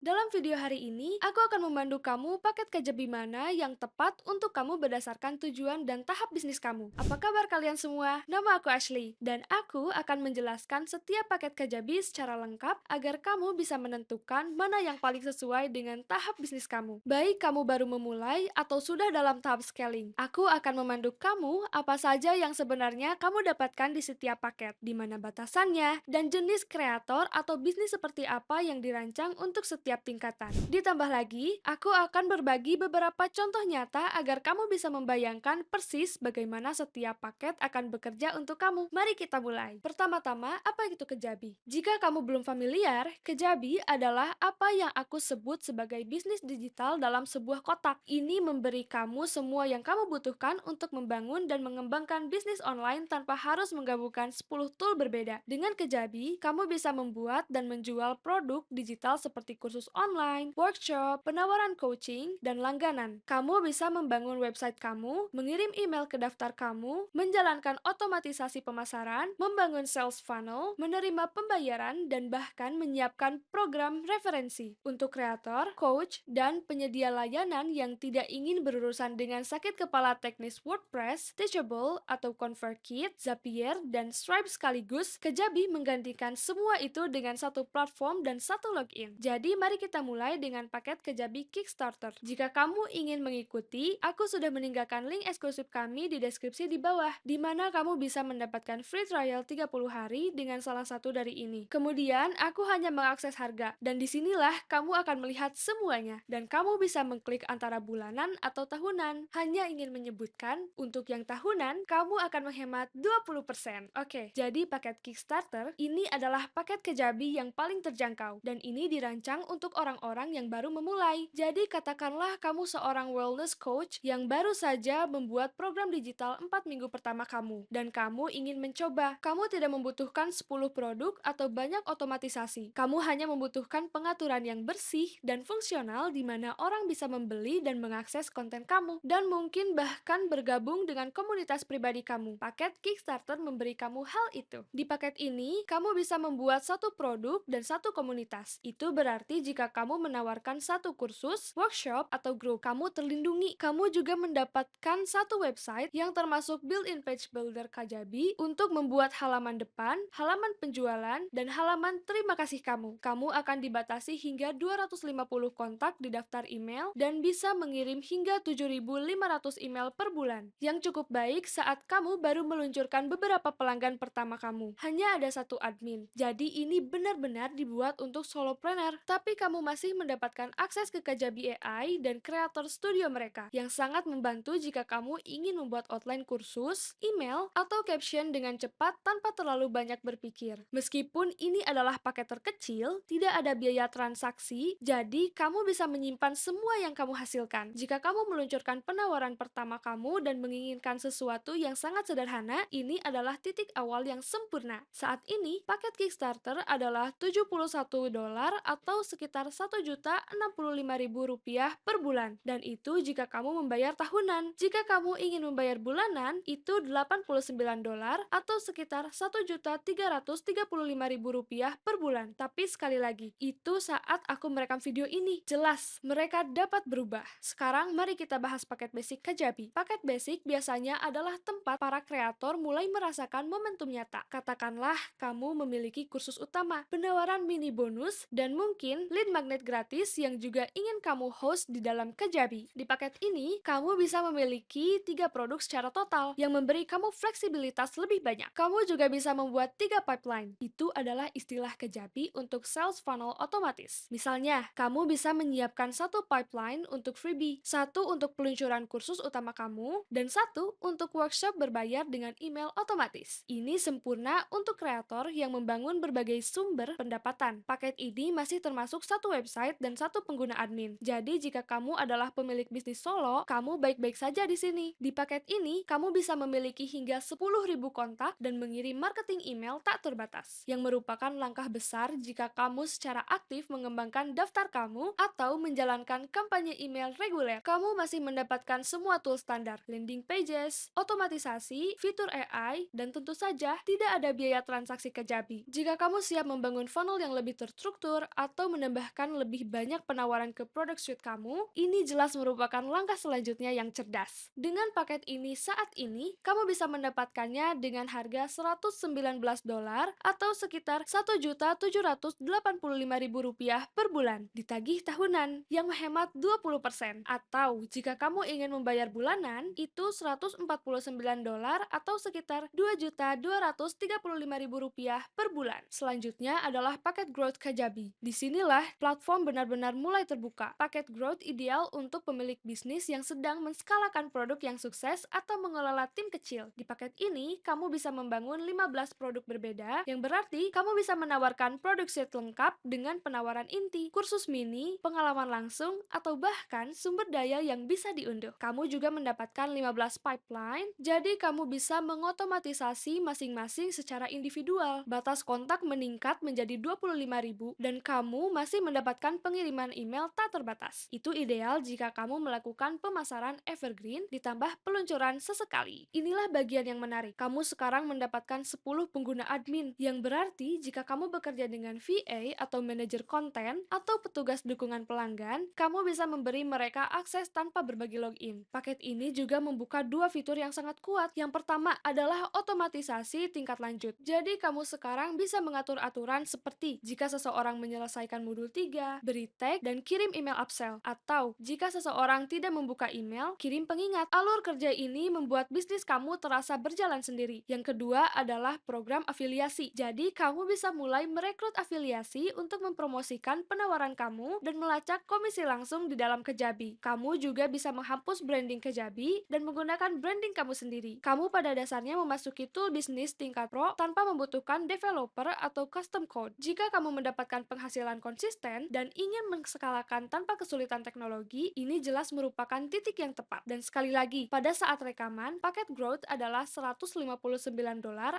Dalam video hari ini, aku akan memandu kamu paket Kajabi mana yang tepat untuk kamu berdasarkan tujuan dan tahap bisnis kamu. Apa kabar kalian semua? Nama aku Ashley, dan aku akan menjelaskan setiap paket Kajabi secara lengkap agar kamu bisa menentukan mana yang paling sesuai dengan tahap bisnis kamu. Baik kamu baru memulai atau sudah dalam tahap scaling, aku akan memandu kamu apa saja yang sebenarnya kamu dapatkan di setiap paket, di mana batasannya, dan jenis kreator atau bisnis seperti apa yang dirancang untuk setiap tingkatan. Ditambah lagi, aku akan berbagi beberapa contoh nyata agar kamu bisa membayangkan persis bagaimana setiap paket akan bekerja untuk kamu. Mari kita mulai. Pertama-tama, apa itu Kejabi? Jika kamu belum familiar, Kejabi adalah apa yang aku sebut sebagai bisnis digital dalam sebuah kotak. Ini memberi kamu semua yang kamu butuhkan untuk membangun dan mengembangkan bisnis online tanpa harus menggabungkan 10 tool berbeda. Dengan Kejabi, kamu bisa membuat dan menjual produk digital seperti kursus online, workshop, penawaran coaching, dan langganan. Kamu bisa membangun website kamu, mengirim email ke daftar kamu, menjalankan otomatisasi pemasaran, membangun sales funnel, menerima pembayaran, dan bahkan menyiapkan program referensi untuk kreator, coach, dan penyedia layanan yang tidak ingin berurusan dengan sakit kepala teknis WordPress, Teachable, atau ConvertKit, Zapier, dan Stripe sekaligus. Kejabi menggantikan semua itu dengan satu platform dan satu login. Jadi mari kita mulai dengan paket Kejabi Kickstarter. Jika kamu ingin mengikuti, aku sudah meninggalkan link eksklusif kami di deskripsi di bawah, di mana kamu bisa mendapatkan free trial 30 hari dengan salah satu dari ini. Kemudian, aku hanya mengakses harga, dan disinilah kamu akan melihat semuanya, dan kamu bisa mengklik antara bulanan atau tahunan. Hanya ingin menyebutkan, untuk yang tahunan, kamu akan menghemat 20%. Oke, jadi paket Kickstarter ini adalah paket Kejabi yang paling terjangkau, dan ini dirancang untuk orang-orang yang baru memulai. Jadi katakanlah kamu seorang wellness coach yang baru saja membuat program digital 4 minggu pertama kamu, dan kamu ingin mencoba. Kamu tidak membutuhkan 10 produk atau banyak otomatisasi. Kamu hanya membutuhkan pengaturan yang bersih dan fungsional di mana orang bisa membeli dan mengakses konten kamu, dan mungkin bahkan bergabung dengan komunitas pribadi kamu. Paket Kickstarter memberi kamu hal itu. Di paket ini, kamu bisa membuat satu produk dan satu komunitas. Itu berarti jika kamu menawarkan satu kursus, workshop, atau grup, kamu terlindungi. Kamu juga mendapatkan satu website yang termasuk built-in page builder Kajabi untuk membuat halaman depan, halaman penjualan, dan halaman terima kasih kamu. Kamu akan dibatasi hingga 250 kontak di daftar email dan bisa mengirim hingga 7.500 email per bulan, yang cukup baik saat kamu baru meluncurkan beberapa pelanggan pertama kamu. Hanya ada satu admin, jadi ini benar-benar dibuat untuk solopreneur, tapi kamu masih mendapatkan akses ke Kajabi AI dan Creator Studio mereka, yang sangat membantu jika kamu ingin membuat outline kursus, email, atau caption dengan cepat tanpa terlalu banyak berpikir. Meskipun ini adalah paket terkecil, tidak ada biaya transaksi, jadi kamu bisa menyimpan semua yang kamu hasilkan. Jika kamu meluncurkan penawaran pertama kamu dan menginginkan sesuatu yang sangat sederhana, ini adalah titik awal yang sempurna. Saat ini, paket Kickstarter adalah $71 atau sekitar Rp1.065.000 per bulan, dan itu jika kamu membayar tahunan. Jika kamu ingin membayar bulanan, itu $89 atau sekitar Rp1.335.000 per bulan. Tapi sekali lagi, itu saat aku merekam video ini. Jelas, mereka dapat berubah. Sekarang mari kita bahas paket basic Kajabi. Paket basic biasanya adalah tempat para kreator mulai merasakan momentum nyata. Katakanlah kamu memiliki kursus utama, penawaran mini bonus, dan mungkin lead magnet gratis yang juga ingin kamu host di dalam Kajabi. Di paket ini, kamu bisa memiliki 3 produk secara total yang memberi kamu fleksibilitas lebih banyak. Kamu juga bisa membuat 3 pipeline. Itu adalah istilah Kajabi untuk sales funnel otomatis. Misalnya, kamu bisa menyiapkan satu pipeline untuk freebie, satu untuk peluncuran kursus utama kamu, dan satu untuk workshop berbayar dengan email otomatis. Ini sempurna untuk kreator yang membangun berbagai sumber pendapatan. Paket ini masih termasuk satu website dan satu pengguna admin. Jadi jika kamu adalah pemilik bisnis solo, kamu baik-baik saja di sini. Di paket ini, kamu bisa memiliki hingga 10.000 kontak dan mengirim marketing email tak terbatas, yang merupakan langkah besar jika kamu secara aktif mengembangkan daftar kamu atau menjalankan kampanye email reguler. Kamu masih mendapatkan semua tool standar, landing pages, otomatisasi, fitur AI, dan tentu saja tidak ada biaya transaksi Kajabi. Jika kamu siap membangun funnel yang lebih terstruktur atau menambah menambahkan lebih banyak penawaran ke produk suite kamu, ini jelas merupakan langkah selanjutnya yang cerdas. Dengan paket ini saat ini, kamu bisa mendapatkannya dengan harga $119 atau sekitar Rp1.785.000 per bulan, ditagih tahunan, yang menghemat 20%. Atau jika kamu ingin membayar bulanan, itu $149 atau sekitar Rp2.235.000 per bulan. Selanjutnya adalah paket Growth Kajabi. Disinilah platform benar-benar mulai terbuka. Paket Growth ideal untuk pemilik bisnis yang sedang menskalakan produk yang sukses atau mengelola tim kecil. Di paket ini, kamu bisa membangun 15 produk berbeda, yang berarti kamu bisa menawarkan produk set lengkap dengan penawaran inti, kursus mini, pengalaman langsung, atau bahkan sumber daya yang bisa diunduh. Kamu juga mendapatkan 15 pipeline, jadi kamu bisa mengotomatisasi masing-masing secara individual. Batas kontak meningkat menjadi 25.000 dan kamu masih mendapatkan pengiriman email tak terbatas. Itu ideal jika kamu melakukan pemasaran evergreen ditambah peluncuran sesekali. Inilah bagian yang menarik. Kamu sekarang mendapatkan 10 pengguna admin, yang berarti jika kamu bekerja dengan VA atau manajer konten atau petugas dukungan pelanggan, kamu bisa memberi mereka akses tanpa berbagi login. Paket ini juga membuka dua fitur yang sangat kuat. Yang pertama adalah otomatisasi tingkat lanjut. Jadi kamu sekarang bisa mengatur aturan seperti jika seseorang menyelesaikan modul 3, beri tag dan kirim email upsell. Atau jika seseorang tidak membuka email, kirim pengingat. Alur kerja ini membuat bisnis kamu terasa berjalan sendiri. Yang kedua adalah program afiliasi. Jadi kamu bisa mulai merekrut afiliasi untuk mempromosikan penawaran kamu dan melacak komisi langsung di dalam Kajabi. Kamu juga bisa menghapus branding Kajabi dan menggunakan branding kamu sendiri. Kamu pada dasarnya memasuki tool bisnis tingkat pro tanpa membutuhkan developer atau custom code. Jika kamu mendapatkan penghasilan konsisten dan ingin menskalakan tanpa kesulitan teknologi, ini jelas merupakan titik yang tepat. Dan sekali lagi, pada saat rekaman, paket growth adalah $159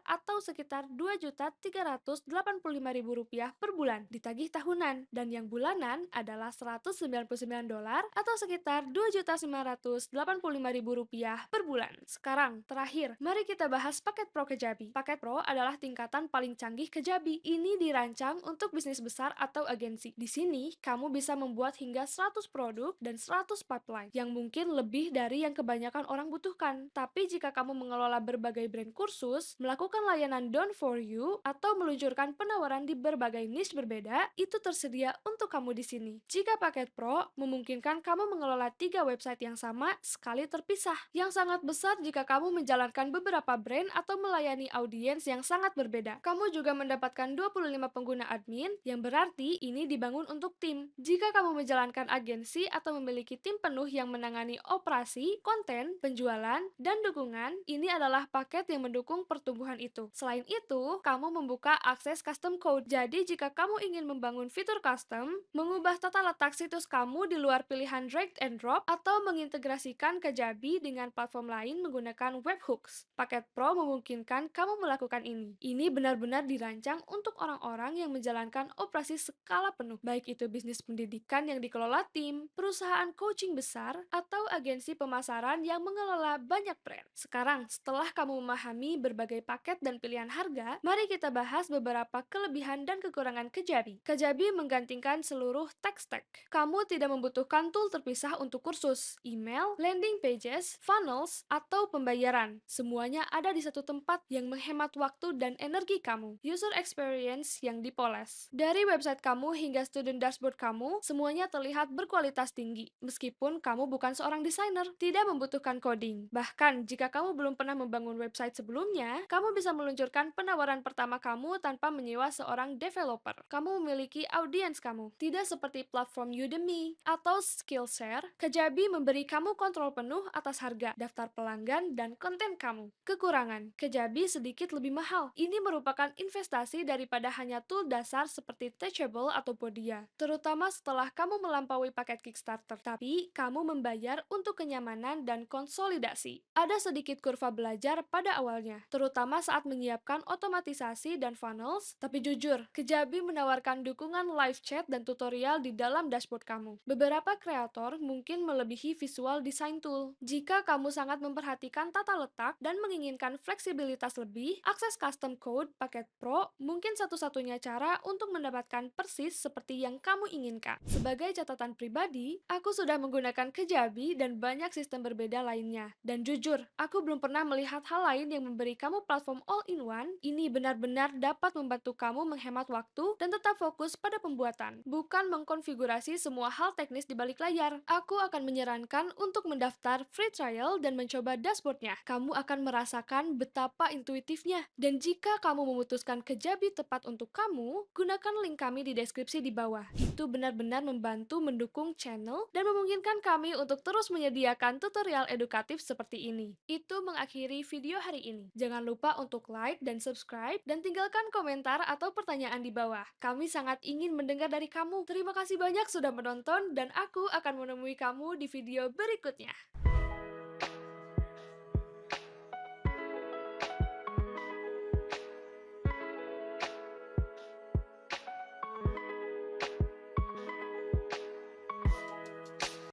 atau sekitar Rp2.385.000 per bulan, ditagih tahunan. Dan yang bulanan adalah $199 atau sekitar Rp2.985.000 per bulan. Sekarang, terakhir, mari kita bahas paket Pro Kajabi. Paket Pro adalah tingkatan paling canggih Kajabi. Ini dirancang untuk bisnis besar atau agensi. Di sini, kamu bisa membuat hingga 100 produk dan 100 pipeline, yang mungkin lebih dari yang kebanyakan orang butuhkan. Tapi jika kamu mengelola berbagai brand kursus, melakukan layanan done for you, atau meluncurkan penawaran di berbagai niche berbeda, itu tersedia untuk kamu di sini. Jika paket Pro memungkinkan kamu mengelola 3 website yang sama sekali terpisah, yang sangat besar jika kamu menjalankan beberapa brand atau melayani audiens yang sangat berbeda. Kamu juga mendapatkan 25 pengguna admin, yang berarti ini dibangun untuk tim. Jika kamu menjalankan agensi atau memiliki tim penuh yang menangani operasi, konten, penjualan, dan dukungan, ini adalah paket yang mendukung pertumbuhan itu. Selain itu, kamu membuka akses custom code. Jadi jika kamu ingin membangun fitur custom, mengubah tata letak situs kamu di luar pilihan drag and drop, atau mengintegrasikan Kajabi dengan platform lain menggunakan webhooks, paket Pro memungkinkan kamu melakukan ini. Ini benar-benar dirancang untuk orang-orang yang menjalankan operasi skala penuh, baik itu bisnis pendidikan yang dikelola tim, perusahaan coaching besar, atau agensi pemasaran yang mengelola banyak brand. Sekarang, setelah kamu memahami berbagai paket dan pilihan harga, mari kita bahas beberapa kelebihan dan kekurangan Kajabi. Kajabi menggantikan seluruh tech stack. Kamu tidak membutuhkan tool terpisah untuk kursus, email, landing pages, funnels, atau pembayaran. Semuanya ada di satu tempat yang menghemat waktu dan energi kamu. User experience yang dipoles. Dari website kamu hingga student dashboard kamu, semuanya terlihat berkualitas tinggi. Meskipun kamu bukan seorang desainer, tidak membutuhkan coding. Bahkan, jika kamu belum pernah membangun website sebelumnya, kamu bisa meluncurkan penawaran pertama kamu tanpa menyewa seorang developer. Kamu memiliki audiens kamu. Tidak seperti platform Udemy atau Skillshare, Kajabi memberi kamu kontrol penuh atas harga, daftar pelanggan, dan konten kamu. Kekurangan, Kajabi sedikit lebih mahal. Ini merupakan investasi daripada hanya tool dasar seperti Teachable atau Podia, terutama setelah kamu melampaui paket Kickstarter. Tapi, kamu membayar untuk kenyamanan dan konsolidasi. Ada sedikit kurva belajar pada awalnya, terutama saat menyiapkan otomatisasi dan funnels, tapi jujur, Kajabi menawarkan dukungan live chat dan tutorial di dalam dashboard kamu. Beberapa kreator mungkin melebihi visual design tool. Jika kamu sangat memperhatikan tata letak dan menginginkan fleksibilitas lebih, akses custom code paket Pro mungkin satu-satunya cara untuk mendapatkan persis seperti yang kamu inginkan. Sebagai catatan pribadi, aku sudah menggunakan Kejabi dan banyak sistem berbeda lainnya. Dan jujur, aku belum pernah melihat hal lain yang memberi kamu platform all-in-one. Ini benar-benar dapat membantu kamu menghemat waktu dan tetap fokus pada pembuatan, bukan mengkonfigurasi semua hal teknis di balik layar. Aku akan menyarankan untuk mendaftar free trial dan mencoba dashboardnya. Kamu akan merasakan betapa intuitifnya. Dan jika kamu memutuskan Kejabi tepat untuk kamu, gunakan link kami di deskripsi di bawah. Itu benar-benar membantu mendukung channel dan memungkinkan kami untuk terus menyediakan tutorial edukatif seperti ini. Itu mengakhiri video hari ini. Jangan lupa untuk like dan subscribe dan tinggalkan komentar atau pertanyaan di bawah. Kami sangat ingin mendengar dari kamu. Terima kasih banyak sudah menonton dan aku akan menemui kamu di video berikutnya.